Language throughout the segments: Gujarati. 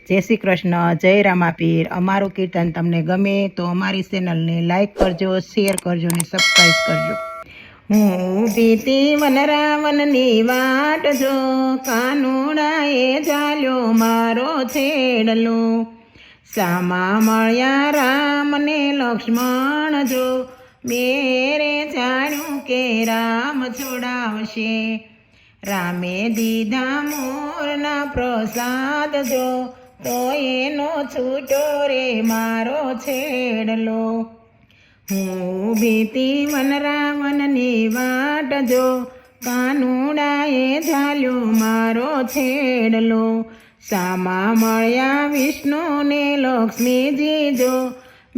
જય શ્રી કૃષ્ણ, જય રામાપીર। અમારું કીર્તન તમને ગમે તો અમારી ચેનલને લાઈક કરજો, શેર કરજો ને સબસ્ક્રાઈબ કરજો। હું ઊભી તી વનરાવનની વાટ જો, કાનુડાએ ઝાલ્યો મારો છેડલો। સામા મળ્યા રામ ને લક્ષ્મણ જો, મેરે જાણ્યું કે રામ છોડાવશે। રામે દીધા મોરના પ્રસાદ જો, તો એનો છૂટો રે મારો છેડલો। હું ઊભી તી વનરાવનની વાટ જો, કાનુડાએ ઝાલ્યો મારો છેડલો। સામા મળ્યા વિષ્ણુ ને લક્ષ્મીજી જો,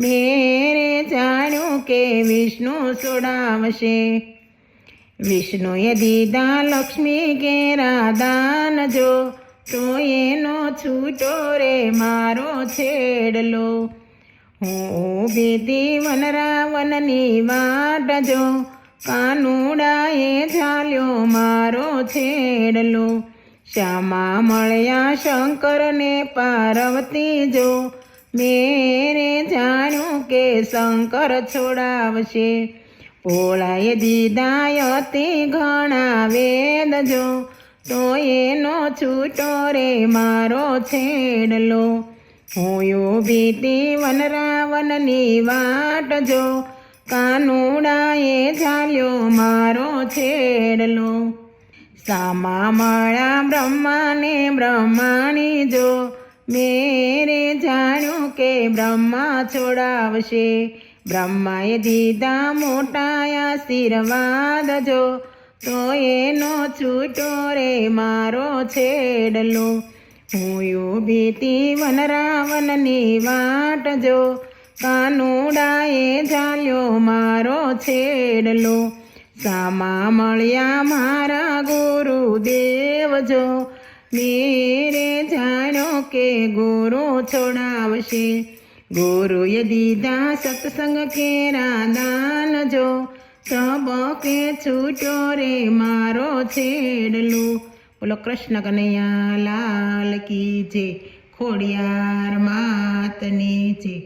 મેરે જાણ્યું કે વિષ્ણુ છોડાવશે। વિષ્ણુએ દીધા લક્ષ્મી કેરા દાન જો, તો એનો છૂટો રે મારો છેડલો। હું ઊભી તી વનરાવનની વાટ જો, કાનુડાએ ઝાલ્યો મારો છેડલો। શ્યામા મળ્યા શંકર ને પાર્વતી જો, મેરે જાણ્યું કે શંકર છોડાવશે। ભોળાએ દીધા અતિ ઘણા વેદ જો, તો એનો છૂટો રે મારો છેડલો। હું ઊભી તી વનરાવનની વાટ જો, કાનુડાએ ઝાલ્યો મારો છેડલો। સામા મળ્યા બ્રહ્મા ને બ્રહ્માણી જો, મેરે જાણ્યું કે બ્રહ્મા છોડાવશે। બ્રહ્માએ દીધા મોટા આશીર્વાદ જો, તો એનો છૂટો રે મારો છેડલો। હું ઊભી તી વનરાવનની વાટ જો, કાનુડાએ ઝાલ્યો મારો છેડલો। સામા મળ્યા મારા ગુરુદેવ જો, મેરે જાણ્યો કે ગુરુ છોડાવશે। ગુરુએ દીધા સત્સંગ કેરા દાન જો, તબકે છૂટો રે મારો છેડલો। બોલો કૃષ્ણ કનૈયા લાલ કી જય, ખોડિયાર માતની જય।